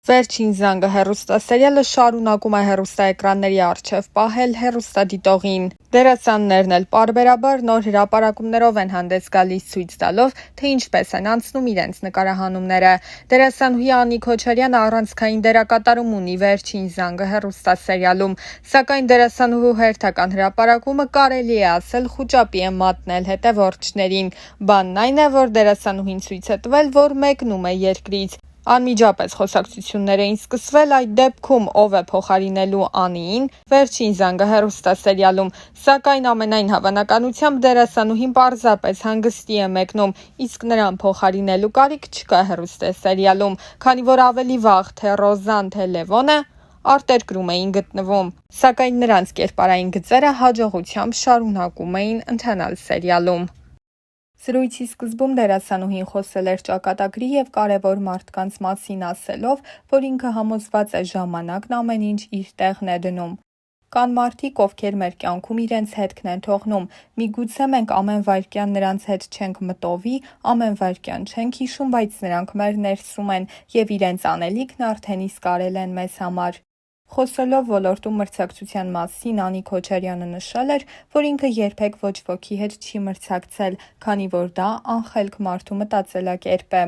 Վերջին զանգը հեռուստասերիալը շարունակում է հեռուստաէկրանների առջև պահել հեռուստադիտողին։ Դերասաններն էլ պարբերաբար նոր հրապարակումներով են հանդես գալիս ցույց տալով, թե ինչպես են անցնում իրենց նկարահանումները։ Դերասանուհի Անի Քոչարյանը առանցքային դերակատարում ունի Վերջին զանգը հեռուստասերիալում, սակայն դերասանուհու հերթական հրապարակումը կարելի է ասել խուճապի է մատնել հետևորդներին։ Բանն այն է, որ դերասանուհին ցույց է տվել, որ մեկնում է երկրից։ Անմիջապես խոսակցություններ էին սկսվել այդ դեպքում ով է փոխարինելու Անիին Վերջին զանգը հեռուստասերիալում, սակայն ամենայն հավանականությամբ դերասանուհին պարզապես հանգստի է մեկնում, իսկ նրան փոխարինելու կարիք չկա հեռուստասերիալում, քանի որ ավելի վաղ թե Ռոզան, թե Լևոնը արտերկրում էին գտնվում, սակայն նրանց կերպարային գծերը հաջողությամբ շարունակում էին ընթանալ սերիալում։ Զրույցի սկզբում դերասանուհին խոսել էր ճակատագրի և կարևոր մարդկանց մասին ասելով, որ ինքը համոզված է ժամանակն ամեն ինչ իր տեղն է դնում։ Կան մարդիկ, ովքեր մեր կյանքում իրենց հետքն են թողնում, միգուցե մենք ամեն վայրկյան նրանց հետ չենք մտովի, ամեն վայրկյան չենք հիշում, բայց նրանք մեր ներսում են և իրենց անելիքն արդեն իսկ արել են մեզ համար։ Խոսելով ոլորտում մրցակցության մասին Անի Քոչարյանը նշել էր, որ ինքը երբեք ոչ ոքի հետ չի մրցակցել, քանի որ դա անխելք մարդու մտածելակերպ է։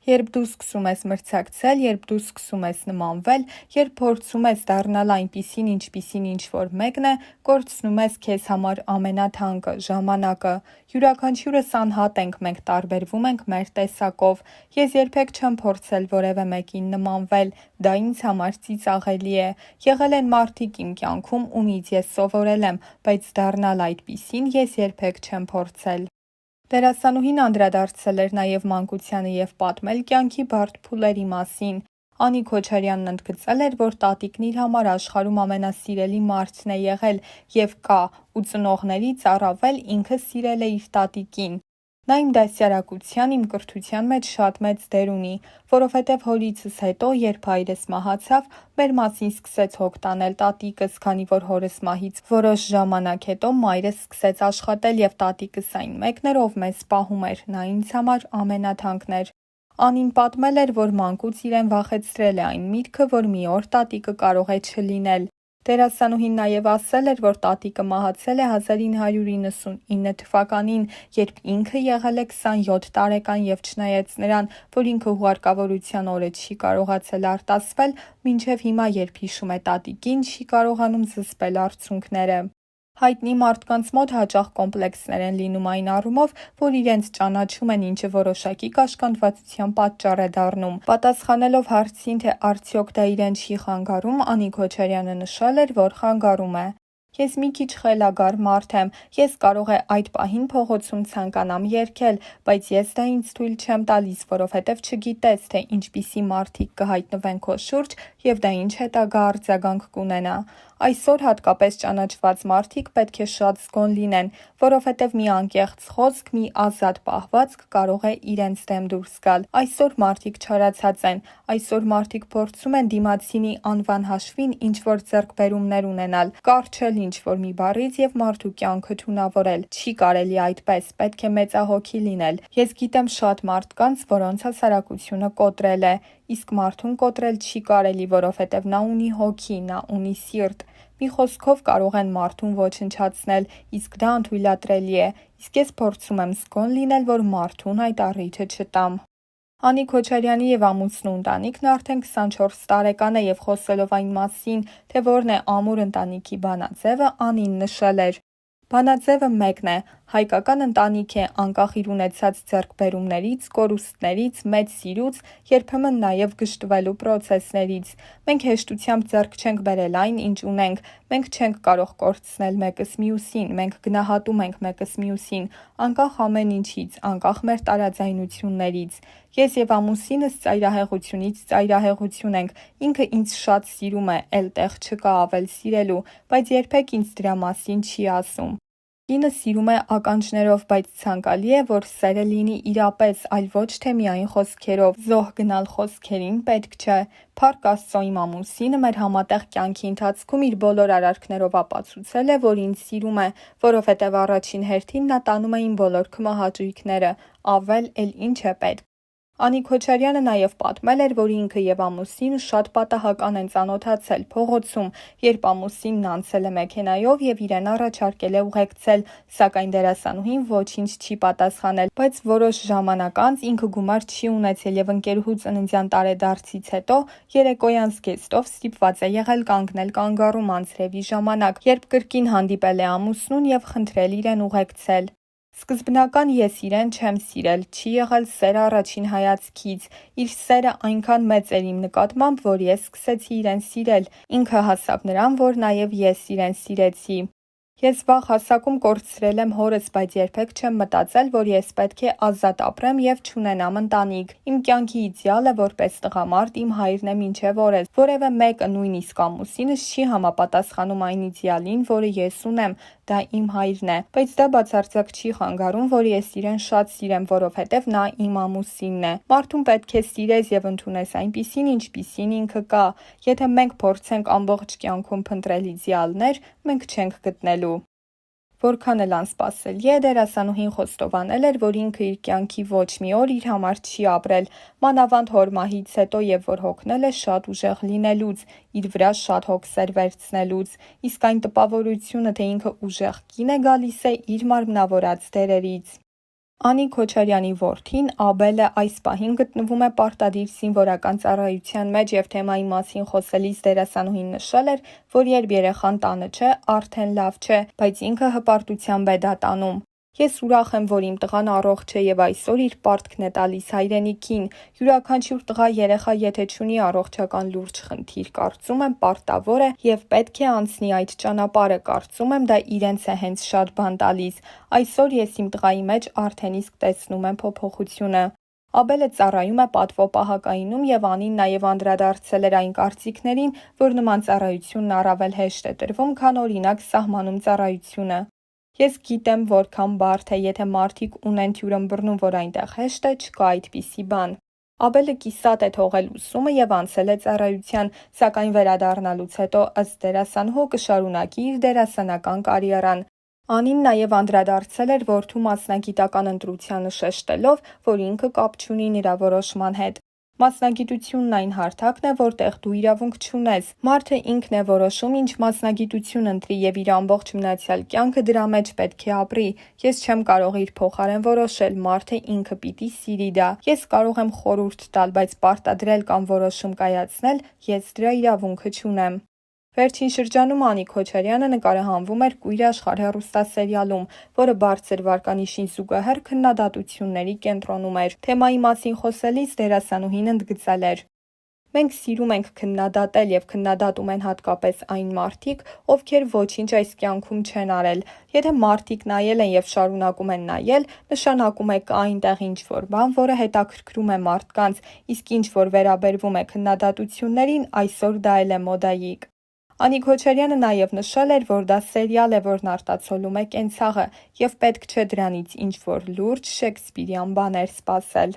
Երբ դու սկսում ես մրցակցել, երբ դու սկսում ես նմանվել, երբ փորձում ես դառնալ այնպիսին, ինչպիսին ինչ-որ մեկն է, կորցնում ես քեզ համար ամենաթանկը՝ ժամանակը։ Յուրաքանչյուրս անհատ ենք, մենք տարբերվում ենք մեր տեսակով։ Ես երբեք չեմ փորձել որևէ մեկին նմանվել, դա ինձ համար ծիծաղելի է։ Եղել են մարդիկ իմ կյանքում, ումից ես սովորել եմ, բայց դառնալ այդպիսին ես երբեք չեմ փորձել։ Դերասանուհին անդրադարձել էր նաև մանկությանը և պատմել կյանքի բարդ փուլերի մասին։ Անի Քոչարյանն ընդգծել էր, որ տատիկն իր համար աշխարհում ամենասիրելի մարդն է եղել և կա, ու ծնողներից առավել ինքը սիրել է իր տատիկին։ Նա իմ դաստիարակության, իմ կրթության մեջ շատ մեծ դեր ունի, որովհետև հորիցս հետո, երբ հայրս մահացավ, մեր մասին սկսեց հոգ տանել տատիկս, քանի որ հորս մահից որոշ ժամանակ հետո մայրս սկսեց աշխատել և տատիկս այն մեկն էր, ով մեզ պահում էր, նա ինձ համար ամենաթանկն էր։ Անին պատմել էր, որ մանկուց իրեն վախեցրել է այն միտքը, որ մի օր տատիկը կարող է չլինել։ Դերասանուհին նաև ասել էր, որ տատիկը մահացել է 1999 թվականին, երբ ինքը եղել է 27 տարեկան և չնայած նրան, որ ինքը հուղարկավորության օրը չի կարողացել արտասվել, մինչև հիմա երբ հիշում է տատիկին, չի կարողանում զսպել արցունքները։ Հայտնի մարդկանց մոտ հաճախ կոմպլեքսներ են լինում այն առումով, որ իրենց ճանաչում են, ինչը որոշակի կաշկանդվածության պատճառ է դառնում։ Պատասխանելով հարցին, թե արդյոք դա իրեն չի խանգարում, Անի Քոչարյանը նշել էր, որ խանգարում է։ Ես մի քիչ խելագար մարդ եմ, ես կարող է այդ պահին փողոցում ցանկանամ երգել, բայց ես դա ինձ թույլ չեմ տալիս, որովհետև չգիտես, թե ինչպիսի մարդիկ կհայտնվեն քո շուրջ և դա ինչ հետագա արձագանք կունենա։ Այսօր հատկապես ճանաչված մարդիկ պետք է շատ զգոն լինեն, որովհետև մի անկեղծ խոսք, մի ազատ պահվածք կարող է իրենց դեմ դուրս գալ։ Այսօր մարդիկ չարացած են, այսօր մարդիկ փորձում են դիմացինի անվան հաշվին ինչ-որ ձեռքբերումներ ունենալ, կառչել ինչ-որ մի բառից և մարդու կյանքը թունավորել։ Չի կարելի այդպես, պետք է մեծահոգի լինել։ Ես գիտեմ շատ մարդկանց, որոնց հասարակությունը կոտրել է, իսկ մարդուն կոտրել չի կարելի, որովհետև նա ունի հոգի, նա ունի սիրտ։ Մի խոսքով կարող են մարդուն ոչնչացնել, իսկ դա անթույլատրելի է, իսկ ես փորձում եմ զգոն լինել, որ մարդուն այդ առիթը չտամ։ Անի Քոչարյանի և ամուսնու ընտանիքն արդեն 24 տարեկան է և խոսելով այն մասին, թե որն է ամուր ընտանիքի բանաձևը, Անին նշել էր. Բանաձևը մեկն է, հայկական ընտանիք է, անկախ իր ունեցած ձեռքբերումներից, կորուստներից, մեծ սիրուց, երբեմն նաև գժտվելու պրոցեսներից։ Մենք հեշտությամբ ձեռք չենք բերել այն, ինչ ունենք, մենք չենք կարող կորցնել մեկս մյուսին, մենք գնահատում ենք մեկս մյուսին, անկախ ամեն ինչից, անկախ մեր տարաձայնություններից։ Ես և ամուսինս ծայրահեղությունից ծայրահեղություն ենք, ինքը ինձ շատ սիրում է, էլ տեղ չկա ավել սիրելու, բայց երբեք ինձ դրա մասին չի ասում։ Կինը սիրում է ականջներով, բայց ցանկալի է, որ սերը լինի իրապես, այլ ոչ թե միայն խոսքերով, զոհ գնալ խոսքերին պետք չէ։ Փառք Աստծո, իմ ամուսինը մեր համատեղ կյանքի ընթացքում իր բոլոր արարքներով ապացուցել է, որ ինձ սիրում է, որովհետև առաջին հերթին նա տանում է իմ բոլոր քմահաճույքները, ավել էլ ինչ է պետք։ Անի Քոչարյանը նաև պատմել էր, որ ինքը եւ ամուսինը շատ պատահական են ծանոթացել փողոցում, երբ ամուսինն անցել է մեքենայով եւ իրեն առաջարկել է ուղեկցել, սակայն դերասանուհին ոչինչ չի պատասխանել, բայց որոշ ժամանակ անց ինքը գումար չի ունեցել եւ ընկերուհու ծննդյան տարեդարձից հետո երեկոյան զգեստով ստիպված է եղել կանգնել կանգառում անձրևի ժամանակ, երբ կրկին հանդիպել է ամուսնուն եւ խնդրել իրեն ուղեկցել։ Սկզբնական ես իրեն չեմ սիրել, չի եղել սեր առաջին հայացքից, իր սերը այնքան մեծ էր իմ նկատմամբ, որ ես սկսեցի իրեն սիրել, ինքը հասավ նրան, որ նաև ես իրեն սիրեցի։ Ես վաղ հասակում կորցրել եմ հորս, բայց երբեք չեմ մտածել, որ ես պետք է ազատ ապրեմ եւ չունենամ ընտանիք։ Իմ կյանքի իդեալը որպես տղամարդ իմ հայրն է մինչեւ օրս։ Որևէ մեկը, նույնիսկ ամուսինս, չի համապատասխանում այն իդեալին, որը ես ունեմ, դա իմ հայրն է, բայց դա բացարձակ չի խանգարում, որ ես իրեն շատ սիրեմ, որովհետև նա իմ ամուսինն է։ Մարդուն պետք է սիրես եւ ընդունես այնպիսին, ինչպիսին ինքը կա։ Եթե մենք փորձենք ամբողջ կյանքում փնտրել իդեալներ, մենք չենք գտնելու։ Որքան էլ անսպասելի է, դերասանուհին խոստովանել էր, որ ինքը իր կյանքի ոչ մի օր իր համար չի ապրել, մանավանդ հոր մահից հետո եւ որ հոգնել է շատ ուժեղ լինելուց, իր վրա շատ հոգսեր վերցնելուց, իսկ այն տպավորությունը, թե ինքը ուժեղ կին է գալիս է իր մարմնավորած դերերից։ Անի Քոչարյանի որդին Աբելը այս պահին գտնվում է պարտադիր զինվորական ծառայության մեջ եւ թեմայի մասին խոսելիս դերասանուհին նշել էր, որ երբ երեխան տանը չէ, արդեն լավ չէ, բայց ինքը հպարտությամբ է դա տանում։ Ես ուրախ եմ, որ իմ տղան առողջ է եւ այսօր իր պարտքն է տալիս հայրենիքին։ Յուրաքանչյուր տղա երեխա եթե չունի առողջական լուրջ խնդիր, կարծում եմ պարտավոր է եւ պետք է անցնի այդ ճանապարհը, կարծում եմ դա իրենց է հենց շատ բան տալիս։ Այսօր ես իմ տղայի մեջ արդեն իսկ տեսնում եմ փոփոխությունը։ Աբելը ծառայում է պատվո պահակայինում եւ Անին նաեւ անդրադարձել էր այն կարծիքներին, որ նման ծառայությունն առավել հեշտ է տրվում, քան օրինակ սահմանում ծառայությունը։ Ես գիտեմ որքան բարդ է, եթե մարդիկ ունեն թյուր ըմբռնում, որ այնտեղ հեշտ է, չկա այդպիսի բան։ Աբելը կիսատ է թողել ուսումը եւ անցել է ծառայության, սակայն վերադառնալուց հետո ըստ դերասանուհու կշարունակի իր դերասանական կարիերան։ Անին նաև անդրադարձել էր որդու մասնագիտական ընտրությանը շեշտելով, որ ինքը կապ չունի նրա որոշման հետ։ Մասնագիտությունն այն հարթակն է, որտեղ դու իրավունք չունես։ Մարդը ինքն է որոշում, ինչ մասնագիտություն ընտրի եւ իր ամբողջ մնացյալ կյանքը դրա մեջ պետք է ապրի։ Ես չեմ կարող իր փոխարեն որոշել, մարդը ինքը պիտի սիրի դա։ Ես կարող եմ խորհուրդ տալ, բայց պարտադրել կամ որոշում կայացնել, ես դրա իրավունքը չունեմ։ Վերջին շրջանում Անի Քոչարյանը նկարահանվում էր Կույր աշխարհ հեռուստասերիալում, որը բարձր վարկանիշին զուգահեռ քննադատությունների կենտրոնում էր։ Թեմայի մասին խոսելիս դերասանուհին ընդգծել էր. Մենք սիրում ենք քննադատել եւ քննադատում են հատկապես այն մարդիկ, ովքեր ոչինչ այս կյանքում չեն արել։ Եթե մարդիկ նայել են եւ շարունակում են նայել, նշանակում է կա այնտեղ ինչ-որ բան, որը հետաքրքրում է մարդկանց, իսկ ինչ որ վերաբերվում է քննադատություններին, այսօր դա էլ է մոդայիկ։ Անի Քոչարյանը նաև նշել էր, որ դա սերիալ է, որն արտացոլում է կենցաղը, եւ պետք չէ դրանից ինչ-որ լուրջ շեքսպիրյան բաներ սպասել։